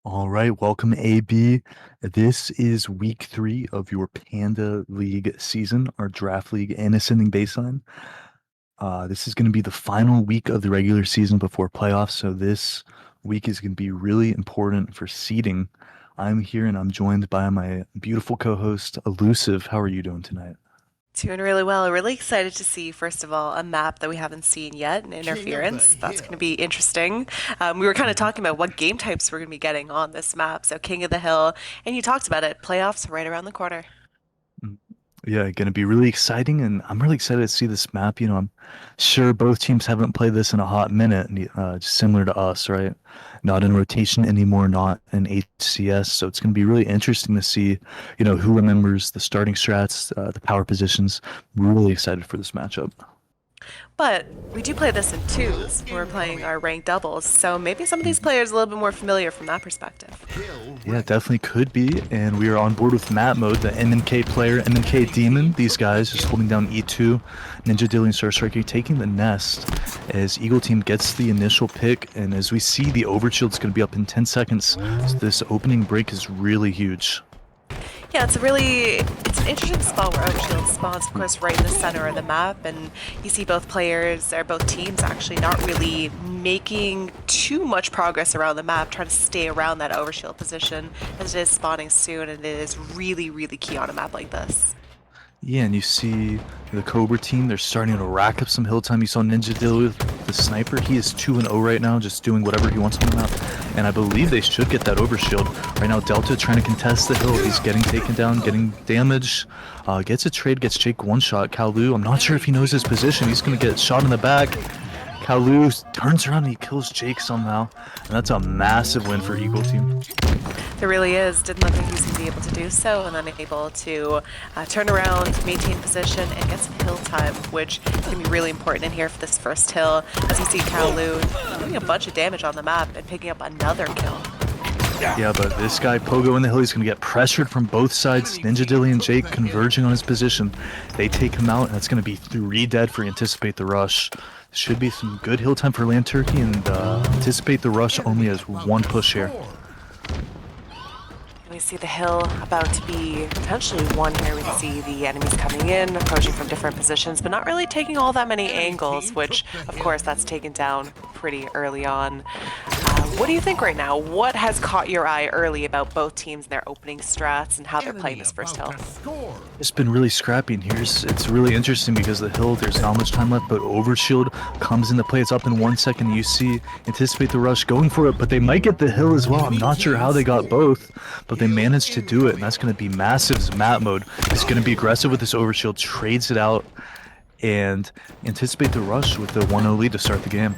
All right, welcome AB. This is week 3 of your Panda League season, our draft league and ascending baseline. This is going to be the final week of the regular season before playoffs, so this week is going to be really important for seeding. I'm here and I'm joined by my beautiful co-host, Elusive. How are you doing tonight? Doing really well. Really excited to see, first of all, a map that we haven't seen yet, an King of the interference. That's going to Hill. be interesting. We were kind of Mhm. talking about what game types we're going to be getting on this map. So, King of the Hill, and you talked about it, playoffs right around the corner. Mm. Yeah, going to be really exciting, and I'm really excited to see this map. I'm sure both teams haven't played this in a hot minute, just similar to us, right? Not in rotation anymore, not in HCS, so it's going to be really interesting to see, who remembers the starting strats, the power positions. Really excited for this matchup. But we do play this in twos when we're playing Incoming. our ranked doubles. So, maybe some of these players are a little bit more familiar from that perspective. Hill Yeah, it ready. definitely could be. And we are on board with map mode, the MNK player, MNK Demon. These guys just holding down E2. Ninja Dilly and Star Striker taking the nest as Eagle Team gets the initial pick. And as we see, the overshield's going to be up in 10 seconds. So this opening break is really huge. Yeah, it's an interesting spot where Oakshield spawns, of course, right in the center of the map, and you see both players, or both teams actually not really making too much progress around the map, trying to stay around that Overshield position, as it is spawning soon, and it is really, really key on a map like this. Yeah, and you see the Cobra team, they're starting to rack up some hill time. You saw Ninja Dilly with the sniper. He is 2-0 right now, just doing whatever he wants on the map. And I believe they should get that overshield. Right now, Delta trying to contest the hill. He's getting taken down, getting damage. Gets a trade, gets Jake one shot. Kaolu, I'm not sure if he knows his position. He's going to get shot in the back. Kaolu turns around and he kills Jake somehow. And that's a massive win for Eagle Team. There really is. Didn't look like he was going to be able to do so, and then able to turn around, maintain position, and get some hill time, which is going to be really important in here for this first hill. As you see Kaolu doing a bunch of damage on the map and picking up another kill. Yeah, but this guy, Pogo in the hill, he's going to get pressured from both sides. Ninja Dilly and Jake converging on his position. They take him out, and it's going to be 3 dead for Anticipate the Rush. Should be some good hill time for Land Turkey, and Anticipate the Rush only has 1 push here. We see the hill about to be potentially won here. We can see the enemies coming in, approaching from different positions, but not really taking all that many angles, which, of course, that's taken down pretty early on. What do you think right now? What has caught your eye early about both teams and their opening strats and how they're playing Enemy this first about hill? to score. It's been really scrappy, and it's really interesting because the hill, there's not much time left, but Overshield comes into play. It's up in 1 second. You see Anticipate the Rush going for it, but they might get the hill as well. I'm not sure how they got both, but they managed to do it, and that's going to be massive as map mode. He's going to be aggressive with this Overshield, trades it out, and Anticipate the Rush with the 1-0 lead to start the game.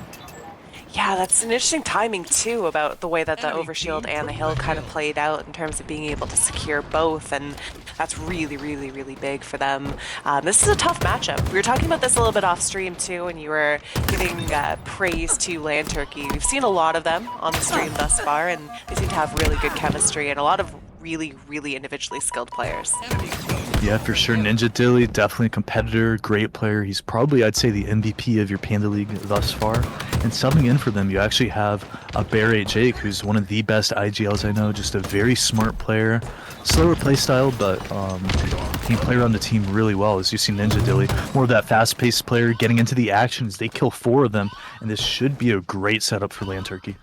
Yeah, that's an interesting timing too about the way that the Enemy overshield team and the took hill the kind of hill. played out in terms of being able to secure both, and that's really, really, really big for them. This is a tough matchup. We were talking about this a little bit off stream too, and you were giving praise to Land Turkey. We've seen a lot of them on the stream thus far, and they seem to have really good chemistry and a lot of really, really individually skilled players. Enemy team Yeah, took for the sure. hill. Ninja Dilly, definitely a competitor, great player. He's probably, I'd say, the MVP of your Panda League thus far. And subbing in for them, you actually have a Barrett Jake, who's one of the best IGLs I know. Just a very smart player, slower playstyle, but can play around the team really well. As you see Ninja Dilly, more of that fast-paced player, getting into the actions. They kill 4 of them, and this should be a great setup for Land Turkey.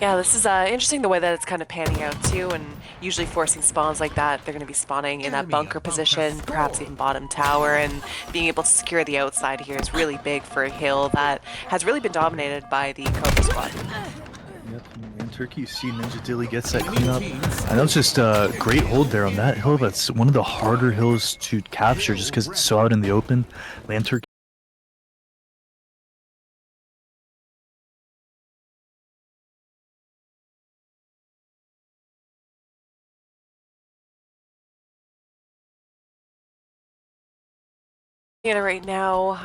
Yeah, this is interesting the way that it's kind of panning out too, and usually forcing spawns like that, they're going to be spawning in that Enemy bunker about to position, perhaps score. even bottom tower, and being able to secure the outside here is really big for a hill that has really been dominated by the Cobra squad. Yep, and Turkey, you see Ninja Dilly gets that Blue cleanup. team I know it's score. just a great hold there on that hill. That's one of the harder hills to capture just because it's so out in the open. Land Turkey. Right now,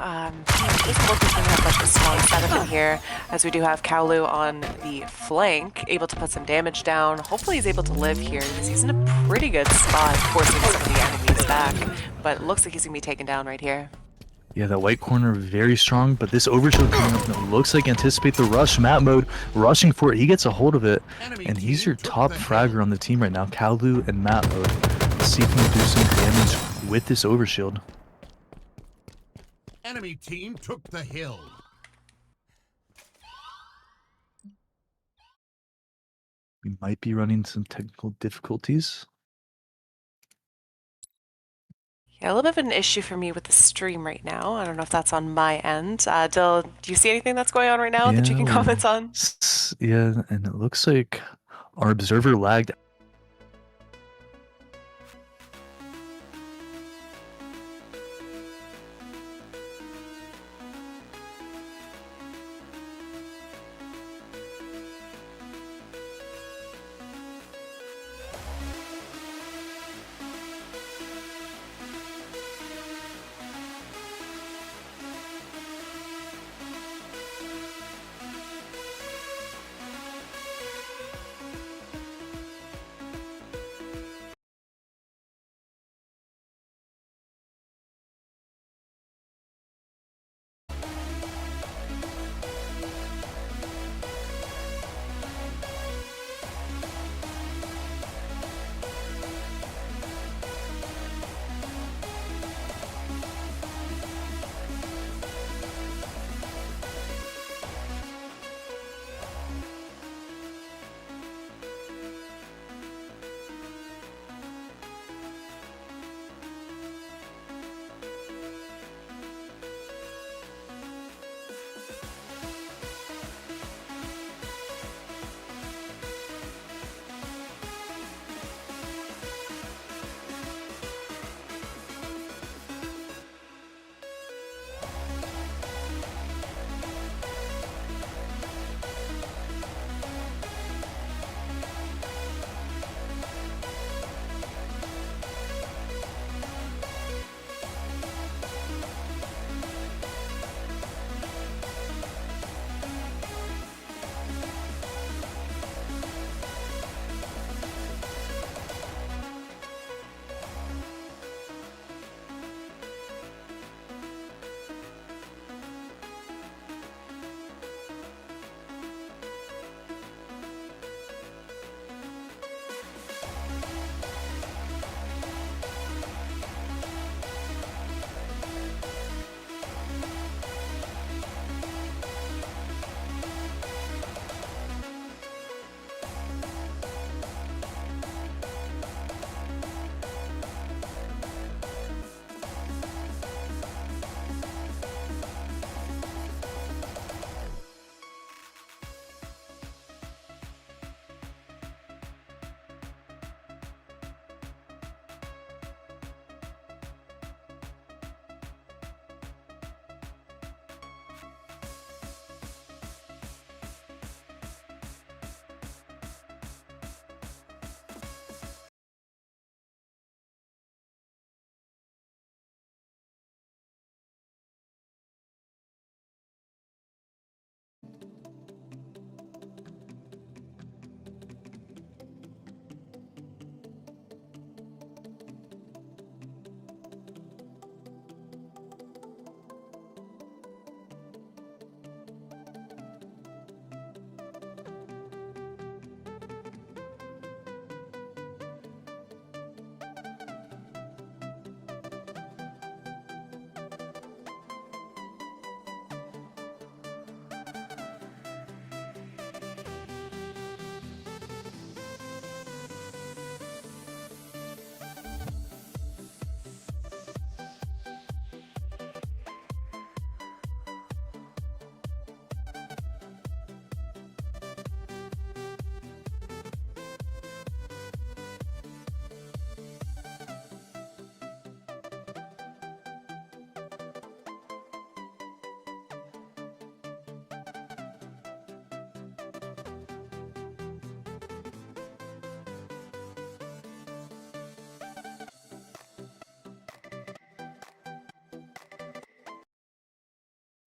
doesn't look like we're gonna have much of a strong setup in here, as we do have Kaolu on the flank, able to put some damage down. Hopefully he's able to live here, because he's in a pretty good spot, forcing some of the enemies back, but it looks like he's gonna be taken down right here. Yeah, that white corner very strong, but this overshield coming up, and it looks like anticipate the rush. Map mode rushing for it. He gets a hold of it, Enemy and he's team your took top the fragger hill. on the team right now. Kalu and map mode. Let's see if he can do some damage with this overshield. Enemy team took the hill. We might be running some technical difficulties. Yeah, a little bit of an issue for me with the stream right now. I don't know if that's on my end. Dill, do you see anything that's going on right now that you Yeah, can comment on? yeah, and it looks like our observer lagged.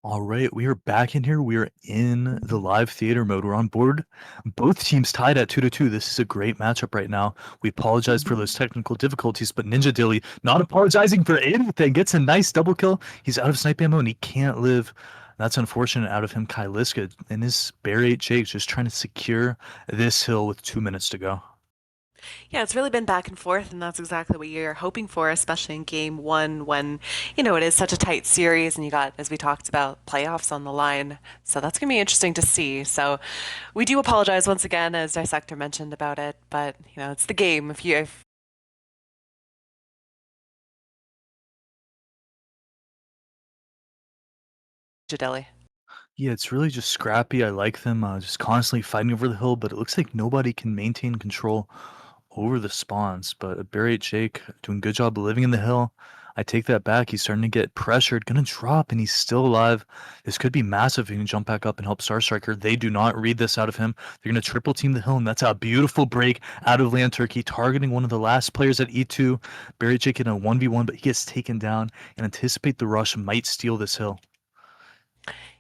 All right, we are back in here. We are in the live theater mode. We're on board. Both teams tied at 2-2. This is a great matchup right now. We apologize for those technical difficulties, but Ninja Dilly not apologizing for anything. Gets a nice double kill. He's out of snipe ammo and he can't live. That's unfortunate out of him. Kyliska and his Bear 8 Jake just trying to secure this hill with 2 minutes to go. Yeah, it's really been back and forth, and that's exactly what you're hoping for, especially in game one when, it is such a tight series and you got, as we talked about, playoffs on the line. So that's going to be interesting to see. So we do apologize once again, as Dissector mentioned about it, but, it's the game. If Jadeli. Yeah, it's really just scrappy. I like them just constantly fighting over the hill, but it looks like nobody can maintain control over the spawns. But Barry Jake doing a good job of living in the hill. I take that back. He's starting to get pressured, gonna drop, and he's still alive. This could be massive. He can jump back up and help Star Striker. They do not read this out of him. They're gonna triple team the hill, and that's a beautiful break out of Land Turkey, targeting one of the last players at E2. Barry Jake in a 1v1, but he gets taken down, and anticipate the rush might steal this hill.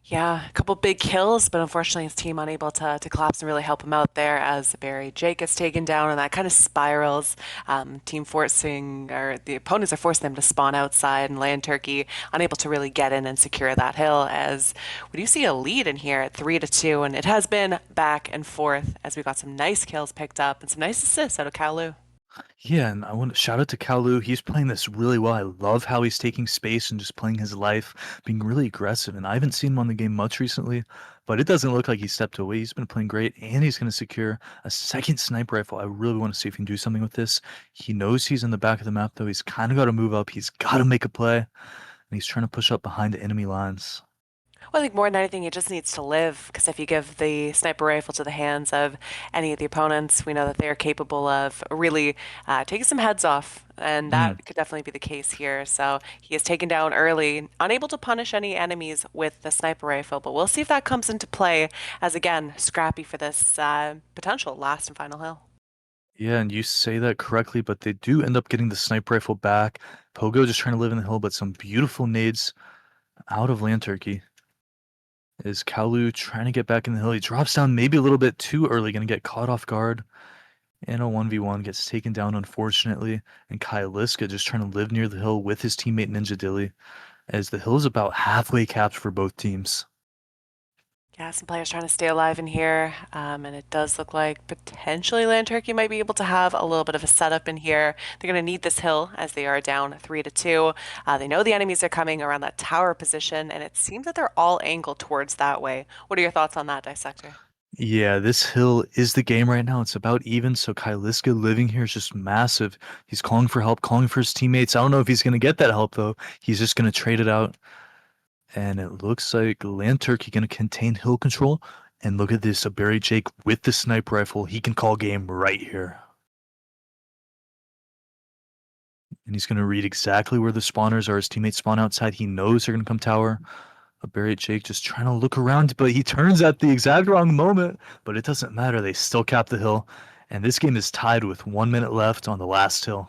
Yeah, a couple big kills, but unfortunately his team unable to collapse and really help him out there as Barry Jake gets taken down, and that kind of spirals. Team forcing, or the opponents are forcing them to spawn outside, and Land Turkey unable to really get in and secure that hill, as we do see a lead in here at 3-2, and it has been back and forth as we got some nice kills picked up and some nice assists out of Kaolu. Yeah, and I want to shout out to Kalu. He's playing this really well. I love how he's taking space and just playing his life, being really aggressive. And I haven't seen him on the game much recently, but it doesn't look like he stepped away. He's been playing great, and he's going to secure a second sniper rifle. I really want to see if he can do something with this. He knows he's in the back of the map, though. He's kind of got to move up. He's got to make a play, and he's trying to push up behind the enemy lines. Well, I think more than anything, he just needs to live, because if you give the sniper rifle to the hands of any of the opponents, we know that they are capable of really taking some heads off, and Mm. that could definitely be the case here. So he is taken down early, unable to punish any enemies with the sniper rifle, but we'll see if that comes into play as, again, scrappy for this potential last and final hill. Yeah, and you say that correctly, but they do end up getting the sniper rifle back. Pogo just trying to live in the hill, but some beautiful nades out of Land Turkey. Is Kalu trying to get back in the hill? He drops down maybe a little bit too early, gonna get caught off guard. In a 1v1, gets taken down unfortunately. And Kyliska just trying to live near the hill with his teammate Ninja Dilly, as the hill is about halfway capped for both teams. Yeah, some players trying to stay alive in here, and it does look like potentially Land Turkey might be able to have a little bit of a setup in here. They're going to need this hill as they are down 3-2. They know the enemies are coming around that tower position, and it seems that they're all angled towards that way. What are your thoughts on that, Dissector? Yeah, this hill is the game right now. It's about even, so Kyliska living here is just massive. He's calling for help, calling for his teammates. I don't know if he's going to get that help, though. He's just going to trade it out. And it looks like Land Turkey going to contain hill control. And look at this, a Barry Jake with the sniper rifle. He can call game right here. And he's going to read exactly where the spawners are. His teammates spawn outside. He knows they're going to come tower. A Barry Jake just trying to look around, but he turns at the exact wrong moment. But it doesn't matter. They still cap the hill. And this game is tied with 1 minute left on the last hill.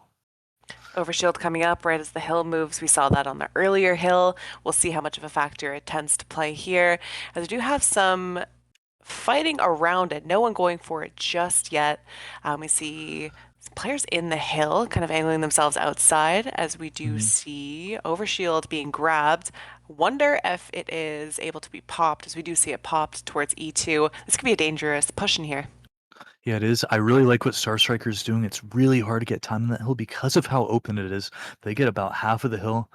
Overshield coming up right as the hill moves. We saw that on the earlier hill. We'll see how much of a factor it tends to play here. As we do have some fighting around it, no one going for it just yet. We see players in the hill kind of angling themselves outside, as we do see Overshield being grabbed. Wonder if it is able to be popped, as we do see it popped towards E2. This could be a dangerous push in here. Yeah, it is. I really like what Star Striker is doing. It's really hard to get time in that hill because of how open it is. They get about half of the hill.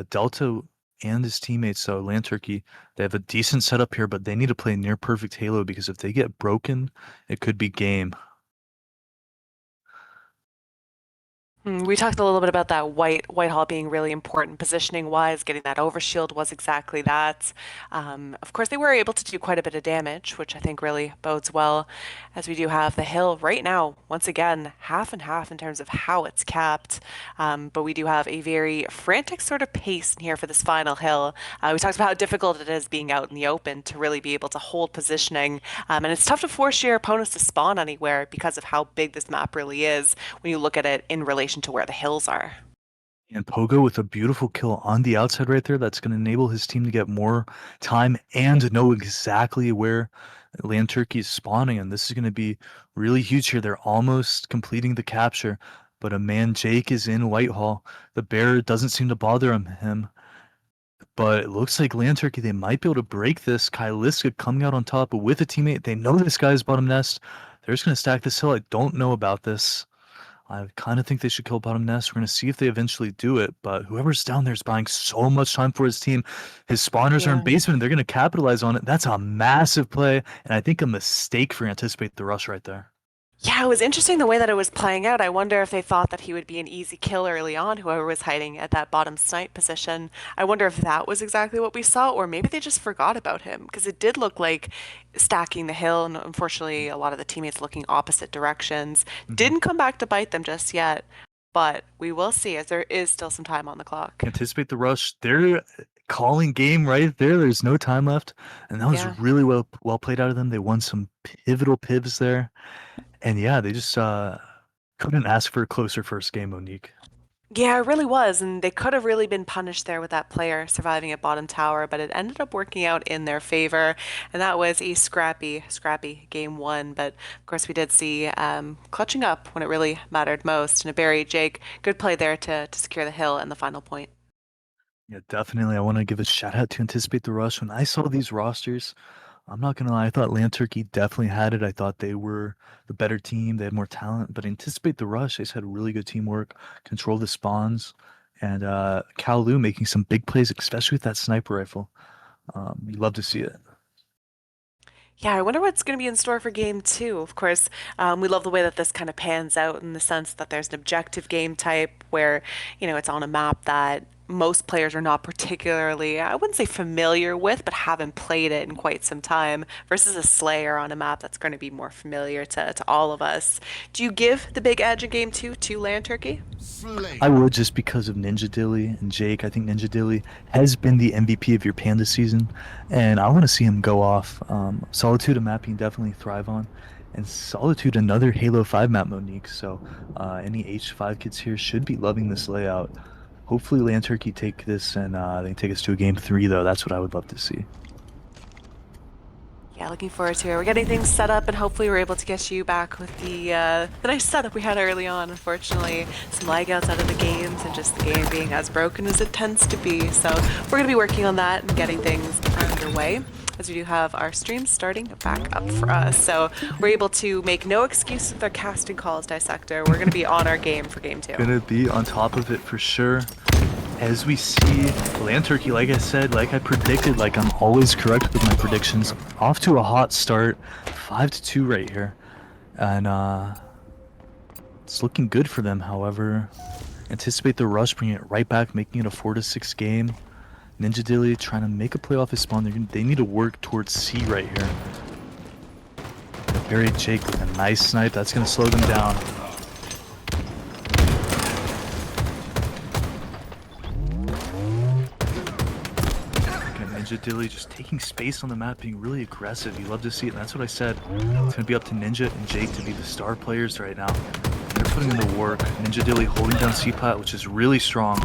Delta and his teammates, so Land Turkey, they have a decent setup here, but they need to play near perfect Halo, because if they get broken, it could be game. We talked a little bit about that Whitehall being really important positioning wise. Getting that overshield was exactly that. Of course, they were able to do quite a bit of damage, which I think really bodes well, as we do have the hill right now, once again, half and half in terms of how it's capped. But we do have a very frantic sort of pace in here for this final hill. We talked about how difficult it is being out in the open to really be able to hold positioning. And it's tough to force your opponents to spawn anywhere because of how big this map really is when you look at it in relation to where the hills are. And Pogo with a beautiful kill on the outside right there. That's going to enable his team to get more time and know exactly where Land Turkey is spawning. And this is going to be really huge here. They're almost completing the capture, but a man Jake is in Whitehall. The bear doesn't seem to bother him. But it looks like Land Turkey, they might be able to break this. Kyliska coming out on top with a teammate. They know this guy's bottom nest. They're just going to stack this hill. I don't know about this. I kind of think they should kill bottom nest. We're going to see if they eventually do it, but whoever's down there is buying so much time for his team. His spawners are in Yeah. basement, and they're going to capitalize on it. That's a massive play, and I think a mistake for Anticipate the Rush right there. Yeah, it was interesting the way that it was playing out. I wonder if they thought that he would be an easy kill early on, whoever was hiding at that bottom snipe position. I wonder if that was exactly what we saw, or maybe they just forgot about him, because it did look like stacking the hill, and unfortunately, a lot of the teammates looking opposite directions. Didn't come back to bite them just yet, but we will see as there is still some time on the clock. Anticipate the Rush. They're calling game right there. There's no time left, and that was Yeah. really well played out of them. They won some pivotal pivs there, and yeah, they just couldn't ask for a closer first game, Monique. Yeah, it really was, and they could have really been punished there with that player surviving at bottom tower, but it ended up working out in their favor, and that was a scrappy game one. But of course, we did see clutching up when it really mattered most. And a Barry Jake, good play there to secure the hill and the final point. Yeah, definitely. I want to give a shout out to Anticipate the Rush. When I saw these rosters, I'm not gonna lie, I thought Land Turkey definitely had it. I thought they were the better team. They had more talent, but Anticipate the Rush, they just had really good teamwork, control the spawns, and Kowloon making some big plays, especially with that sniper rifle. You love to see it. Yeah, I wonder what's going to be in store for game two. Of course, we love the way that this kind of pans out in the sense that there's an objective game type where, it's on a map that most players are not particularly, I wouldn't say familiar with, but haven't played it in quite some time, versus a Slayer on a map that's going to be more familiar to all of us. Do you give the big edge in game two to Land Turkey? Slay. I would, just because of Ninja Dilly and Jake. I think Ninja Dilly has been the MVP of your Panda season, and I want to see him go off. Solitude, a map you can definitely thrive on, and Solitude, another Halo 5 map, Monique. So any H5 kids here should be loving this layout. Hopefully Land Turkey take this and they take us to a game 3, though. That's what I would love to see. Yeah, looking forward to it. We're getting things set up, and hopefully we're able to get you back with the nice setup we had early on. Unfortunately, some lag outs out of the games, and just the game being as broken as it tends to be. So we're going to be working on that and getting things underway, as we do have our stream starting back up for us. So we're able to make no excuse with our casting calls, Dissector. We're going to be on our game for game two. Gonna be on top of it for sure. As we see Land Turkey, like I said, like I predicted, like I'm always correct with my predictions, off to a hot start, 5-2 right here, and it's looking good for them. However, Anticipate the Rush, bringing it right back, making it a 4-6 game. Ninja Dilly trying to make a play off his spawn. They need to work towards C right here. Barry Jake with a nice snipe. That's gonna slow them down. Ninja Dilly just taking space on the map, being really aggressive. You love to see it, and that's what I said. It's going to be up to Ninja and Jake to be the star players right now. They're putting in the work. Ninja Dilly holding down C-Plat, which is really strong.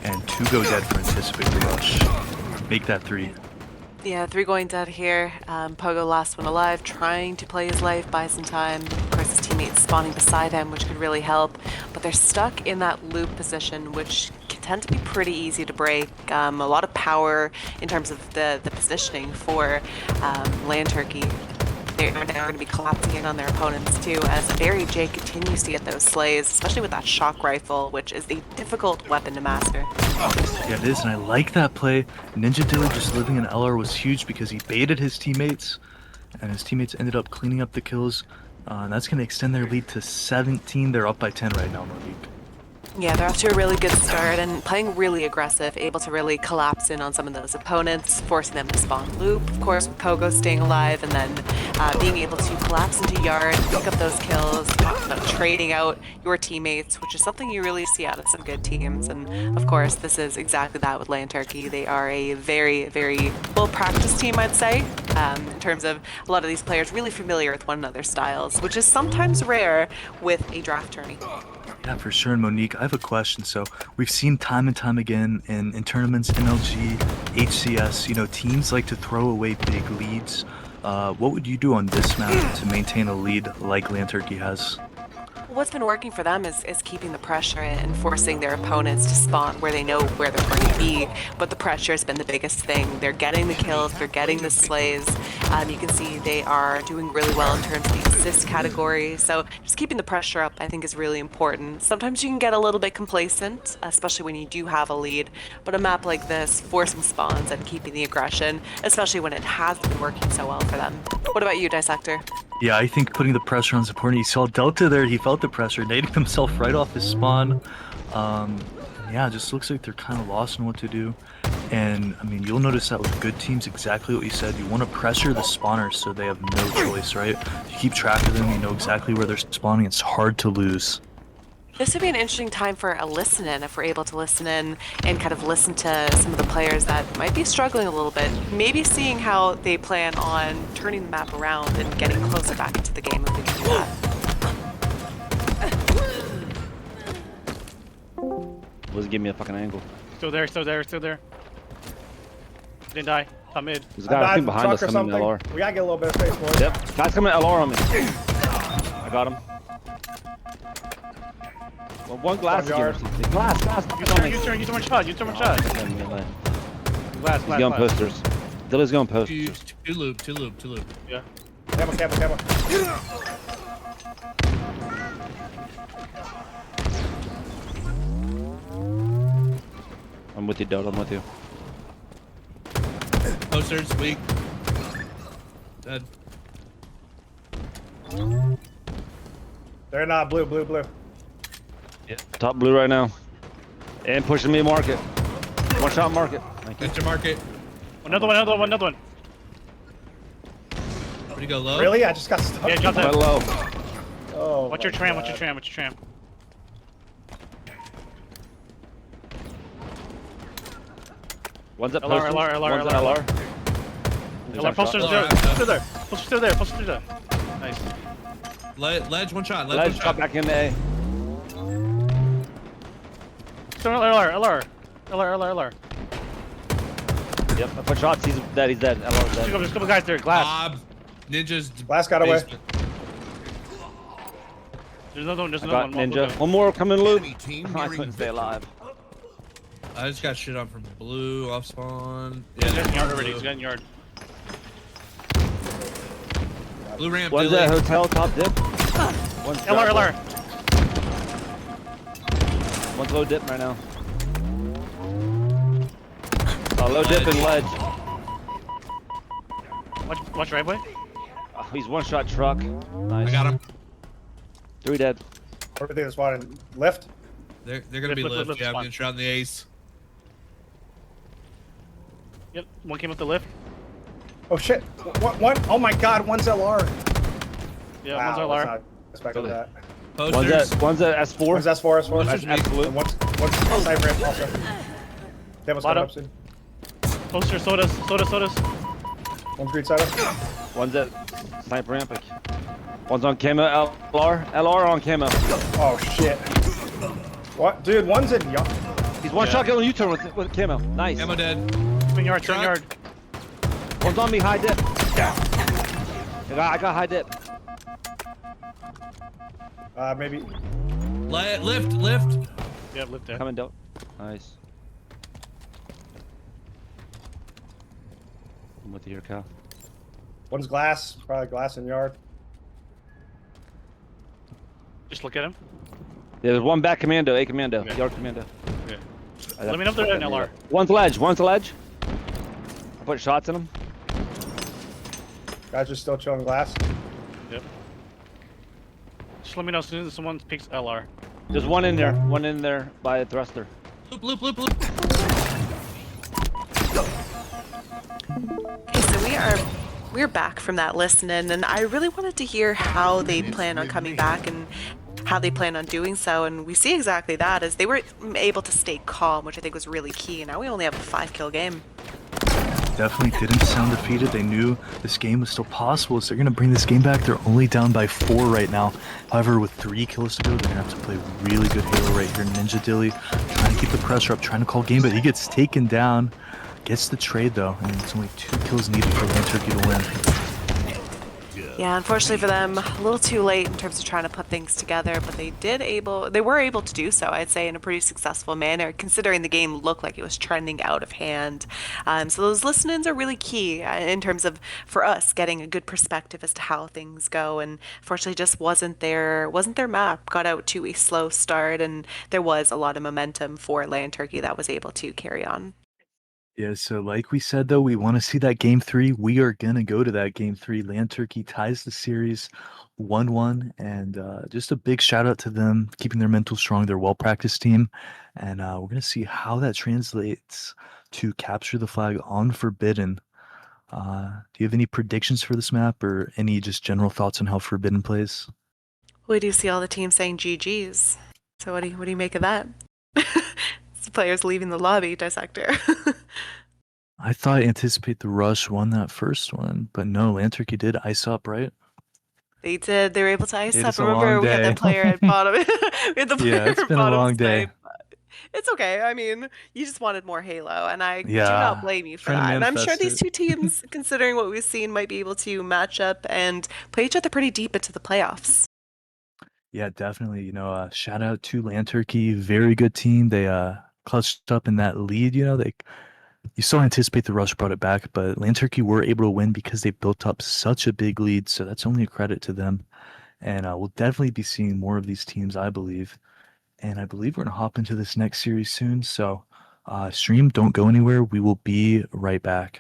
And 2 go dead for Anticipate the Rush. Make that 3. Yeah, 3 going dead here. Pogo last one alive, trying to play his life, buy some time. Of course, his teammates spawning beside him, which could really help. But they're stuck in that loop position, which can tend to be pretty easy to break. A lot of power in terms of the positioning for Land Turkey. They're now going to be collapsing in on their opponents too, as Barry J continues to get those slays, especially with that shock rifle, which is a difficult weapon to master. Yeah, it is, and I like that play. Ninja Dilly just living in LR was huge because he baited his teammates, and his teammates ended up cleaning up the kills. And that's going to extend their lead to 17. They're up by 10 right now, Monique. Yeah, they're off to a really good start and playing really aggressive, able to really collapse in on some of those opponents, forcing them to spawn loop, of course, with Pogo staying alive, and then being able to collapse into yard, pick up those kills, talk about trading out your teammates, which is something you really see out of some good teams. And of course, this is exactly that with Land Turkey. They are a very, very well-practiced team, I'd say, in terms of a lot of these players really familiar with one another's styles, which is sometimes rare with a draft tourney. Yeah, for sure. And Monique, I have a question. So we've seen time and time again in tournaments, MLG, HCS, teams like to throw away big leads. What would you do on this map to maintain a lead like Land Turkey has? What's been working for them is keeping the pressure and forcing their opponents to spawn where they know where they're going to be. But the pressure has been the biggest thing. They're getting the kills, they're getting the slays. You can see they are doing really well in terms of the assist category. So just keeping the pressure up, I think, is really important. Sometimes you can get a little bit complacent, especially when you do have a lead. But a map like this, forcing spawns and keeping the aggression, especially when it has been working so well for them. What about you, Dissector? Yeah, I think putting the pressure on support. You saw Delta there. He felt the pressure, nading himself right off his spawn. Yeah, it just looks like they're kind of lost in what to do. And I mean, you'll notice that with good teams, exactly what you said. You want to pressure the spawners so they have no choice, right? If you keep track of them, you know exactly where they're spawning. It's hard to lose. This would be an interesting time for a listen in if we're able to listen in and kind of listen to some of the players that might be struggling a little bit. Maybe seeing how they plan on turning the map around and getting closer back into the game if we can do that. Wasn't giving me a fucking angle. Still there. Didn't die. Top mid. There's a guy I think behind us or coming in something. LR. We gotta get a little bit of space, boys. Yep. Guy's coming LR on me. I got him. Well, one glass. Yard. Glass. Use one shot. Glass. He's going posters. Dilly's going posters. Two loop. Yeah. Camera. I'm with you, Dot. I'm with you. Posters, weak. Dead. They're not blue. Yeah. Top blue right now. And pushing me market. One shot market. Thank you. Enter market. Another one. Where'd you go, low? Really? I just got stuck. Yeah, drop Quite that. low. Oh. What's your my tram? God. What's your tram? One's at LR, posters. LR. One's at LR. LR, posters still there. Posters still there. Nice. Ledge, one shot. Ledge, Ledge one got shot. back in A. Still LR. Yep. I put shots. He's dead. LR's dead. There's a couple guys there. Glass. Bob. Ninja's. Glass got away. basement. There's another one. I got One. Ninja. One more coming loop. Enemy team I nearing couldn't stay victory. alive. I just got shit on from blue off spawn. He's Yeah, getting yard already. blue. He's getting yard. Blue ramp. One's Dilly. at hotel top dip. One's LR. drop. One's low dip right now. Low dip and ledge. Watch right way. He's one shot truck. Nice. I got him. 3 dead. Everything is spotted. Lift. They're gonna be Lift, lift. Yeah, I'm spawn. getting shot in the ace. Yep. One came up the lift. Oh shit. One. Oh my God. One's LR. Yeah. Wow, One's I was LR. not expecting that. Posters. One's at S4. One's S4. Posters, weak. Absolute. And one's sniper ramp also. Devil's coming up soon. Poster. Sodas. One's green side up. One's at sniper ramp. One's on camo. LR on camo. Oh shit. What? Dude, one's in young. He's one shot on U-turn with camo. Nice. Ammo dead. Twin yard. Truck. One's on me high dip. I got high dip. Maybe. Lift. Yeah. Lift there. Coming down. Nice. I'm with you here, Kyle. One's glass. Probably glass in yard. Just look at him. Yeah, there's one back commando, A commando, Okay. yard commando. Okay. I Let me know if they're in LR. One's ledge. I put shots in him. Guys are still chilling glass. Yep. Just let me know as soon as someone picks LR. There's one in there by a thruster. Loop. Okay, so we're back from that listen-in, and I really wanted to hear how they plan on coming back and how they plan on doing so. And we see exactly that, as they were able to stay calm, which I think was really key. Now we only have a 5-kill game. definitely didn't sound defeated. They knew this game was still possible, so they're going to bring this game back. They're only down by 4 right now. However, with 3 kills to go, they're going to have to play really good Halo right here. Ninja Dilly trying to keep the pressure up, trying to call game, but he gets taken down. Gets the trade, though, and it's only 2 kills needed for Lanturkey to win. Yeah, unfortunately for them, a little too late in terms of trying to put things together, but they were able to do so, I'd say, in a pretty successful manner, considering the game looked like it was trending out of hand. So those listen-ins are really key in terms of, for us, getting a good perspective as to how things go. And fortunately, just wasn't their map. Got out to a slow start, and there was a lot of momentum for Lanturkey that was able to carry on. Yeah, so like we said, though, we want to see that game 3. We are going to go to that game 3. Lanturkey ties the series 1-1. And just a big shout out to them, keeping their mental strong. They're a well-practiced team. And we're going to see how that translates to capture the flag on Forbidden. Do you have any predictions for this map or any just general thoughts on how Forbidden plays? We do see all the teams saying GG's. So what do you make of that? It's the players leaving the lobby, Dissector. I thought Anticipate the Rush won that first one, but no, Lanturkey did ice up, right? They did. They were able to ice It up. is a Remember, long we had day. the player at bottom. We had the player Yeah, it's at been a bottom long day. snipe. It's okay. I mean, you just wanted more Halo, and I do Yeah, not blame you for trying to that. And I'm sure manifest these it. two teams, considering what we've seen, might be able to match up and play each other pretty deep into the playoffs. Yeah, definitely. Shout out to Lanturkey, very good team. They clutched up in that lead. You saw Anticipate the Rush brought it back, but Lanturkey were able to win because they built up such a big lead. So that's only a credit to them. And we'll definitely be seeing more of these teams, I believe. And I believe we're gonna hop into this next series soon. So stream, don't go anywhere. We will be right back.